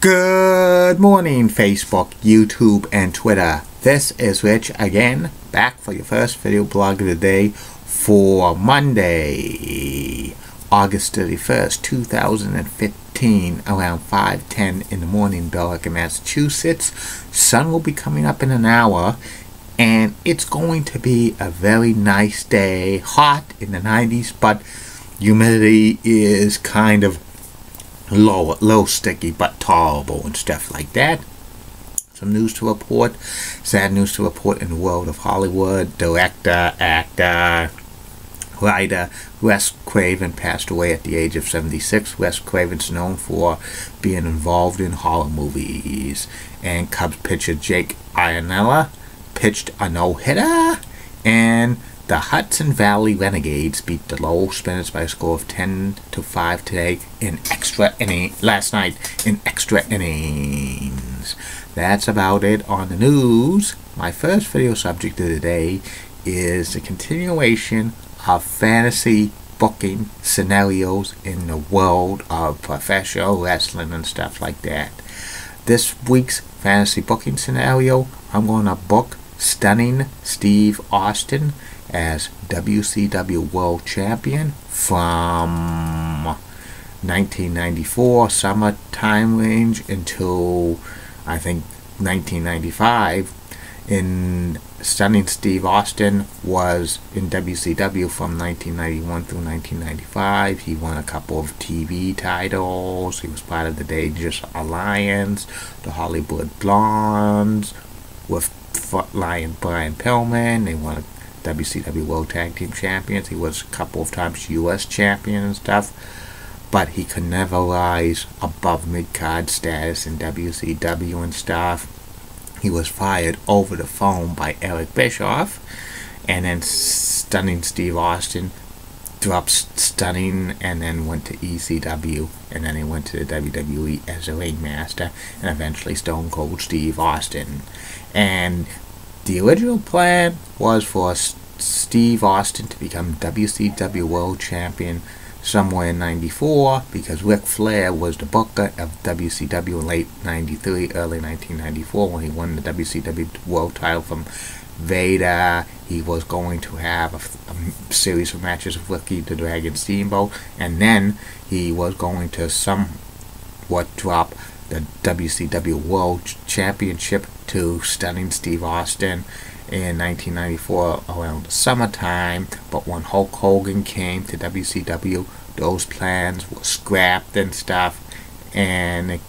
Good morning, Facebook, YouTube, and Twitter. This is Rich again, back for your first video blog of the day for Monday, August 31st, 2015, around 5:10 in the morning, Billerica, Massachusetts. Sun will be coming up in an hour, and it's going to be a very nice day, hot in the 90s, but humidity is kind of low sticky but tolerable and stuff like that. Some news to report, sad news to report in the world of Hollywood. Director, actor, writer Wes Craven passed away at the age of 76. Wes Craven's known for being involved in horror movies, and Cubs pitcher Jake Iannella pitched a no-hitter, and the Hudson Valley Renegades beat the Lowell Spinners by a score of 10-5 today in last night in extra innings. That's about it on the news. My first video subject of the day is the continuation of fantasy booking scenarios in the world of professional wrestling and stuff like that. This week's fantasy booking scenario, I'm going to book Stunning Steve Austin as WCW World Champion from 1994 summer time range until I think 1995. In Stunning Steve Austin was in WCW from 1991 through 1995. He won a couple of TV titles. He was part of the Dangerous Alliance, the Hollywood Blondes, with Lion Brian Pillman. They won a WCW World Tag Team Champions. He was a couple of times U.S. Champion and stuff, but he could never rise above mid-card status in WCW and stuff. He was fired over the phone by Eric Bischoff, and then Stunning Steve Austin dropped Stunning and then went to ECW, and then he went to the WWE as a ringmaster, and eventually Stone Cold Steve Austin. And the original plan was for Steve Austin to become WCW World Champion somewhere in 94, because Ric Flair was the booker of WCW in late 93, early 1994, when he won the WCW World title from Vader. He was going to have a series of matches with Ricky the Dragon Steamboat, and then he was going to somewhat drop the WCW World Championship to Stunning Steve Austin in 1994 around the summertime. But when Hulk Hogan came to WCW, those plans were scrapped and stuff, and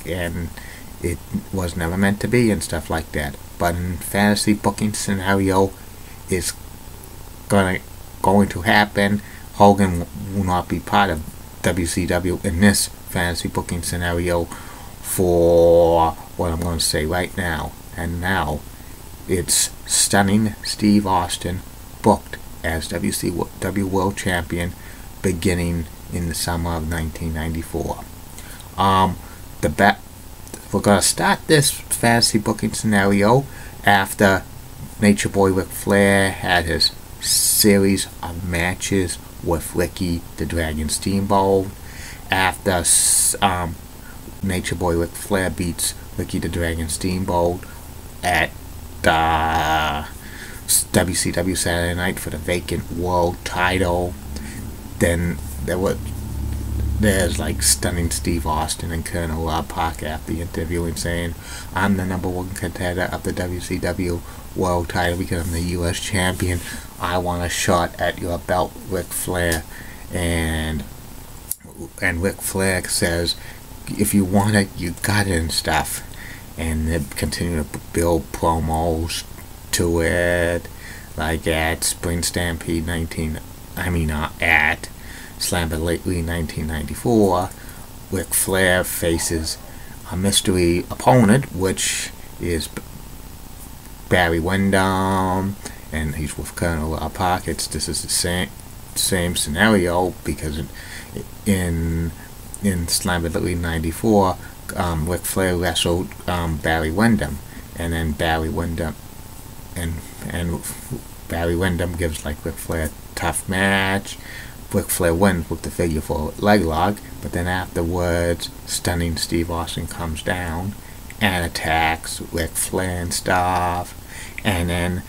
it was never meant to be and stuff like that. But in fantasy booking scenario, it's going to happen. Hogan will not be part of WCW in this fantasy booking scenario for what I'm going to say right now. And now it's Stunning Steve Austin we'll as WCW World Champion beginning in the summer of 1994. We're going to start this fantasy booking scenario after Nature Boy Ric Flair had his series of matches with Ricky the Dragon Steamboat. After Nature Boy Ric Flair beats Ricky the Dragon Steamboat at WCW Saturday Night for the vacant world title, then there's like Stunning Steve Austin and Colonel Rob Parker after the interview and saying, "I'm the #1 contender of the WCW world title because I'm the U.S. champion. I want a shot at your belt, Ric Flair." And Ric Flair says, "If you want it, you got it," and stuff. And they continue to build promos to it, like at Spring Stampede at Slammer Lately 1994, Ric Flair faces a mystery opponent, which is Barry Windham, and he's with Colonel Pockets. This is the same scenario, because in Slammer Lately 94, Ric Flair wrestled Barry Windham, and then Barry Windham gives like Ric Flair a tough match, Ric Flair wins with the figure 4 leg lock, but then afterwards, Stunning Steve Austin comes down and attacks Ric Flair and stuff, and then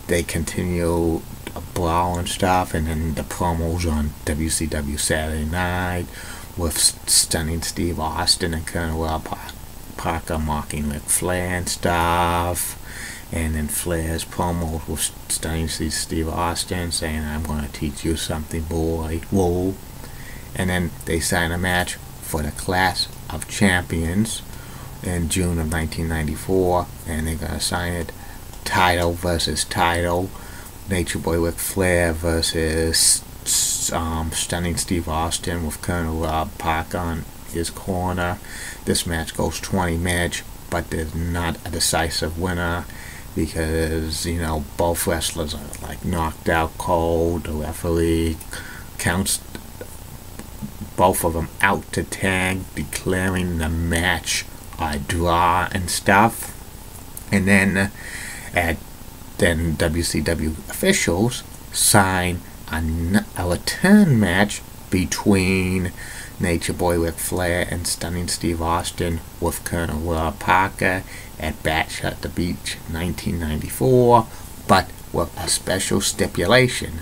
they continue a brawl and stuff, and then the promos on WCW Saturday Night with Stunning Steve Austin and Colonel Rob Parker mocking Ric Flair and stuff. And then Flair's promos with Stunning Steve Austin saying, "I'm going to teach you something, boy." Whoa. And then they sign a match for the Clash of Champions in June of 1994. And they're going to sign it title versus title. Nature Boy Ric Flair versus Stunning Steve Austin with Colonel Rob Parker on his corner. This match goes 20 minutes, but there's not a decisive winner, because, you know, both wrestlers are like knocked out cold. The referee counts both of them out to 10, declaring the match a draw and stuff. And then WCW officials sign a return match between Nature Boy Ric Flair and Stunning Steve Austin with Colonel Rob Parker at Bash at the Beach 1994, but with a special stipulation.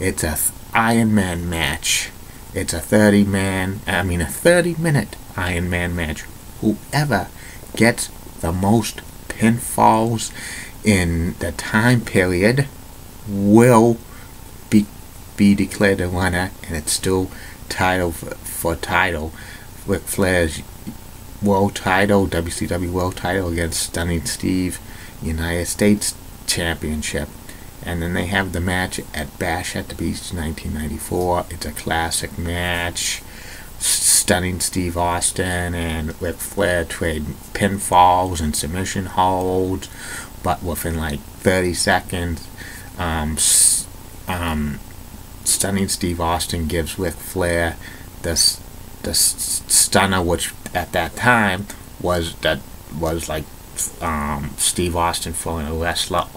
It's a Iron Man match. It's a 30-minute Iron Man match. Whoever gets the most pinfalls in the time period will be declared a winner, and it's still title for title. Ric Flair's world title, WCW world title, against Stunning Steve United States Championship. And then they have the match at Bash at the Beach 1994. It's a classic match. Stunning Steve Austin and Ric Flair trade pinfalls and submission holds, but within like 30 seconds, Stunning Steve Austin gives Ric Flair the stunner, which at that time was like Steve Austin throwing a wrestler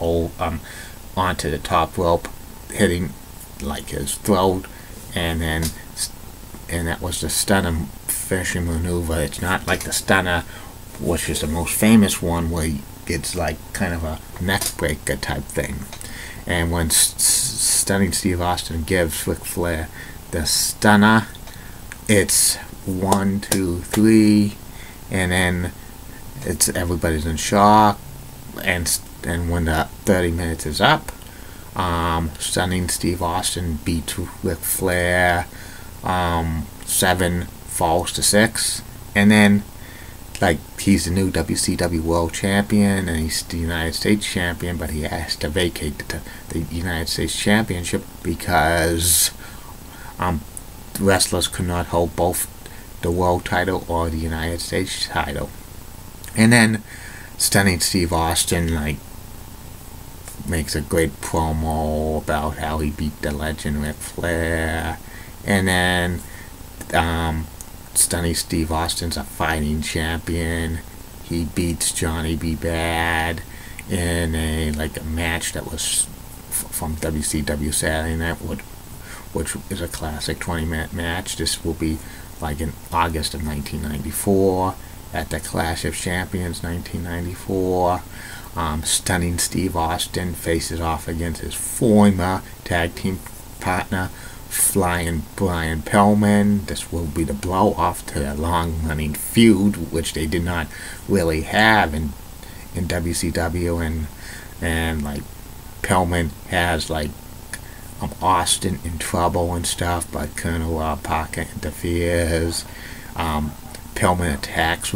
onto the top rope, hitting like his throat, and that was the stunner finishing maneuver. It's not like the stunner, which is the most famous one, where it's like kind of a neck breaker type thing. And when Stunning Steve Austin gives Ric Flair the stunner, it's 1, 2, 3, and then everybody's in shock. And when the 30 minutes is up, Stunning Steve Austin beats Ric Flair 7 falls to 6, and then like he's the new WCW World Champion and he's the United States Champion, but he has to vacate the United States Championship because wrestlers could not hold both the World title or the United States title. And then Stunning Steve Austin like makes a great promo about how he beat the legend Ric Flair, and then Stunning Steve Austin's a fighting champion. He beats Johnny B. Bad in a match that was from WCW Saturday Night, which is a classic 20-minute match. This will be like in August of 1994 at the Clash of Champions 1994. Stunning Steve Austin faces off against his former tag team partner, Flying Brian Pillman. This will be the blow off to a long-running feud, which they did not really have in WCW, and like Pillman has like Austin in trouble and stuff, but Colonel Rob Parker interferes. Pillman attacks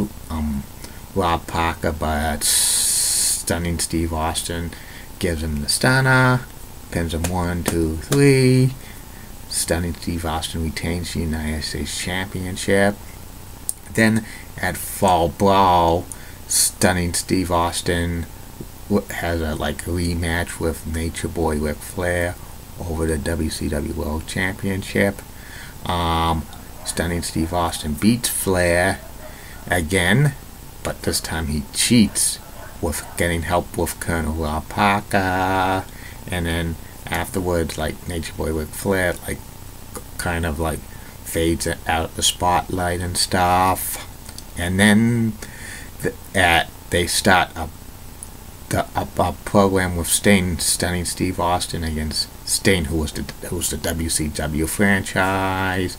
Rob Parker, but Stunning Steve Austin gives him the stunner, pins him 1, 2, 3. Stunning Steve Austin retains the United States Championship. Then at Fall Brawl, Stunning Steve Austin has a rematch with Nature Boy Ric Flair over the WCW World Championship. Stunning Steve Austin beats Flair again, but this time he cheats with getting help with Colonel Rob Parker, and then afterwards, Nature Boy Ric Flair kind of like fades out the spotlight and stuff. And then they start a program with Sting stunning Steve Austin against Sting, who was the WCW franchise.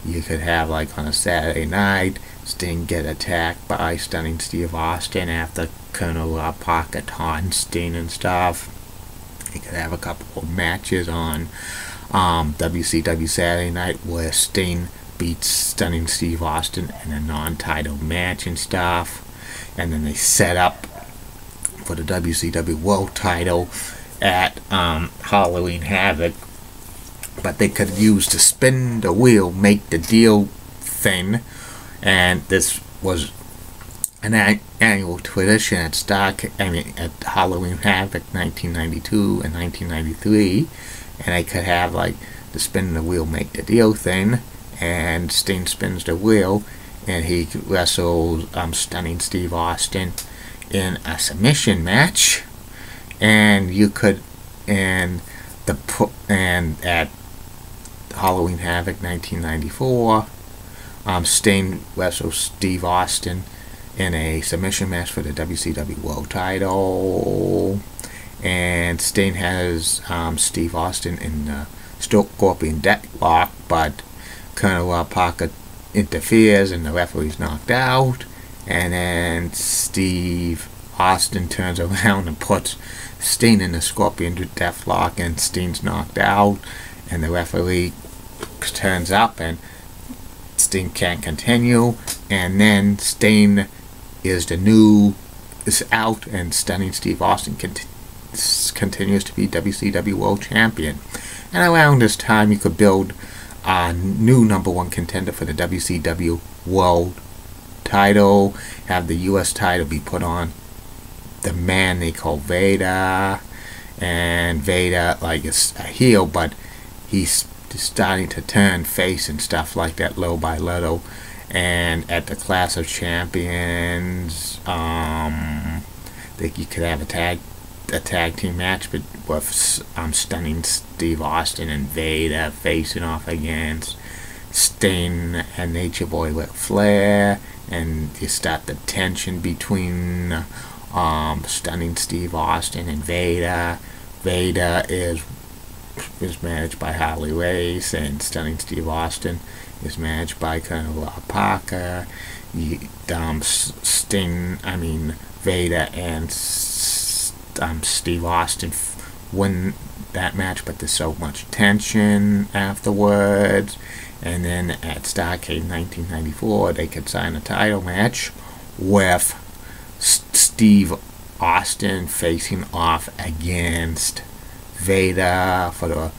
You could have like on a Saturday night, Sting get attacked by stunning Steve Austin after Colonel Parker taunts Sting and stuff. You could have a couple of matches on WCW Saturday night where Sting beats stunning Steve Austin in a non-title match and stuff. And then they set up for the WCW World title at Halloween Havoc. But they could use the spin the wheel, make the deal thing. And this was an annual tradition at at Halloween Havoc 1992 and 1993. And they could have like the spin the wheel, make the deal thing. And Sting spins the wheel, and he wrestles stunning Steve Austin in a submission match. And you could, and at Halloween Havoc 1994, Sting wrestles Steve Austin in a submission match for the WCW World title. And Sting has Steve Austin in the Scorpion Deathlock, but Colonel Parker interferes and the referee's knocked out. And then Steve Austin turns around and puts Sting in the Scorpion Deathlock, and Sting's knocked out. And the referee turns up and Sting can't continue. And then Sting is out, and stunning Steve Austin continues to be WCW World Champion. And around this time, you could build a new #1 contender for the WCW World title, have the US title be put on the man they call Vader, and Vader like is a heel, but he's starting to turn face and stuff like that little by little. And at the Clash of Champions, you could have a tag team match with stunning Steve Austin and Vader facing off against Sting and Nature Boy Ric Flair, and you start the tension between stunning Steve Austin and Vader. Vader is managed by Harley Race, and stunning Steve Austin is managed by Colonel Parker. Vader and Steve Austin win that match, but there's so much tension afterwards. And then at Starrcade 1994, they could sign a title match with Steve Austin facing off against Vader for the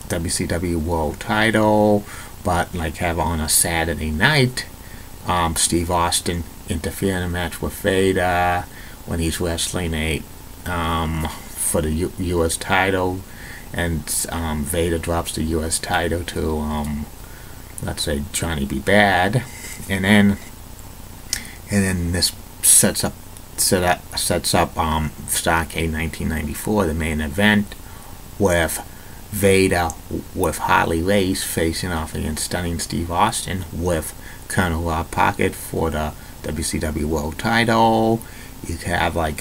WCW World title, but like have on a Saturday night, Steve Austin interfere in a match with Vader when he's wrestling for the US title, and Vader drops the US title to let's say Johnny B. Bad, and then this sets up Starrcade 1994, the main event, with Vader with Harley Race facing off against stunning Steve Austin with Colonel Parker for the WCW World title. You could have like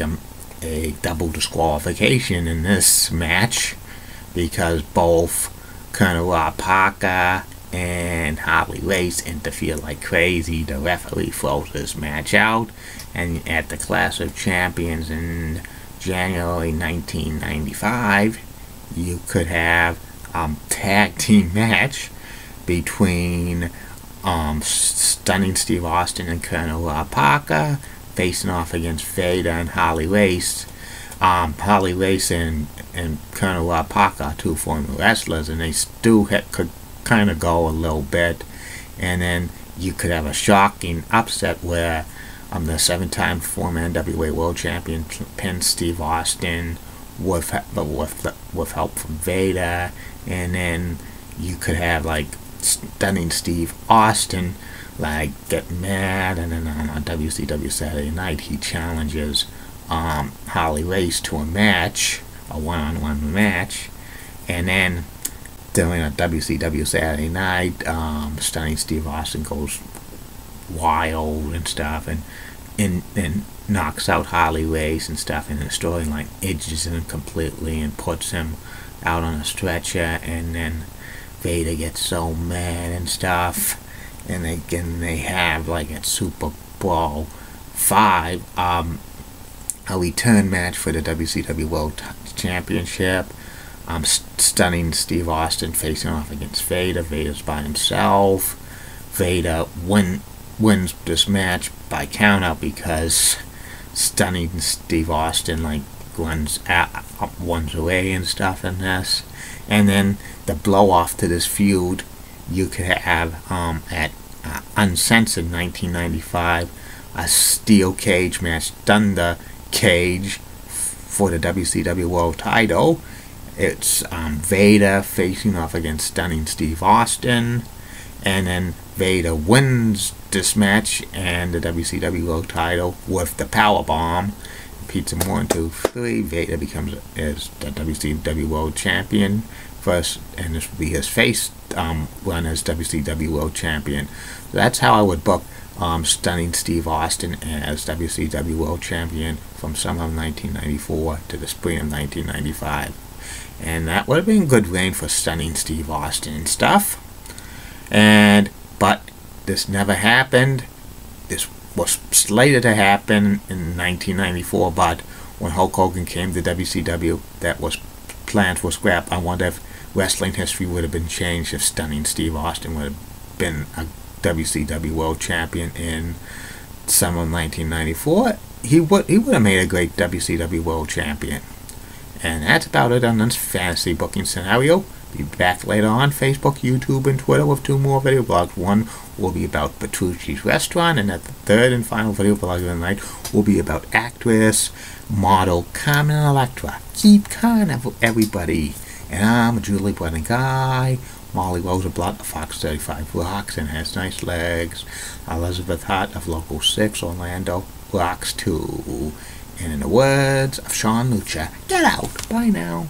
a double disqualification in this match because both Colonel Parker and Harley Race interfere like crazy. The referee throws this match out, and at the Clash of Champions in January 1995, you could have a tag team match between stunning Steve Austin and Colonel Parker facing off against Vader and Harley Race. Harley Race and Colonel Parker are two former wrestlers, and they still could kind of go a little bit. And then you could have a shocking upset where the 7-time former NWA World Champion pins Steve Austin with help from Vader. And then you could have like stunning Steve Austin like get mad, and then on WCW Saturday Night he challenges Harley Race to a match, a one-on-one match, And then during a WCW Saturday night, Stunning Steve Austin goes wild and stuff, and knocks out Harley Race and stuff, and the storyline edges him completely and puts him out on a stretcher, and then Vader gets so mad and stuff, and they have like at Super Bowl 5 a return match for the WCW World Championship. Stunning Steve Austin facing off against Vader. Vader's by himself. Vader wins this match by countout because Stunning Steve Austin like runs away and stuff in this. And then the blow off to this feud, you could have at Uncensored 1995 a steel cage match, Thunder Cage, for the WCW World Title. It's Vader facing off against Stunning Steve Austin, and then Vader wins this match and the WCW World Title with the power bomb. Beats him 1, 2, 3. Vader becomes the WCW World Champion first, and this will be his face run as WCW World Champion. So that's how I would book Stunning Steve Austin as WCW World Champion from summer of 1994 to the spring of 1995. And that would have been a good reign for Stunning Steve Austin and stuff. But this never happened. This was slated to happen in 1994, but when Hulk Hogan came to WCW, plans were scrapped. I wonder if wrestling history would have been changed if Stunning Steve Austin would have been a WCW World Champion in summer of 1994. He would have made a great WCW World Champion. And that's about it on this fantasy booking scenario. Be back later on Facebook, YouTube, and Twitter with 2 more video blogs. One will be about Petrucci's Restaurant, and the third and final video blog of the night will be about actress, model Carmen Electra. Keep kind of everybody. And I'm a Julie Brennan guy. Molly Rosenblatt of Fox 35 rocks and has nice legs. Elizabeth Hart of Local 6 Orlando rocks too. And in the words of Sean Lucha, get out. Bye now.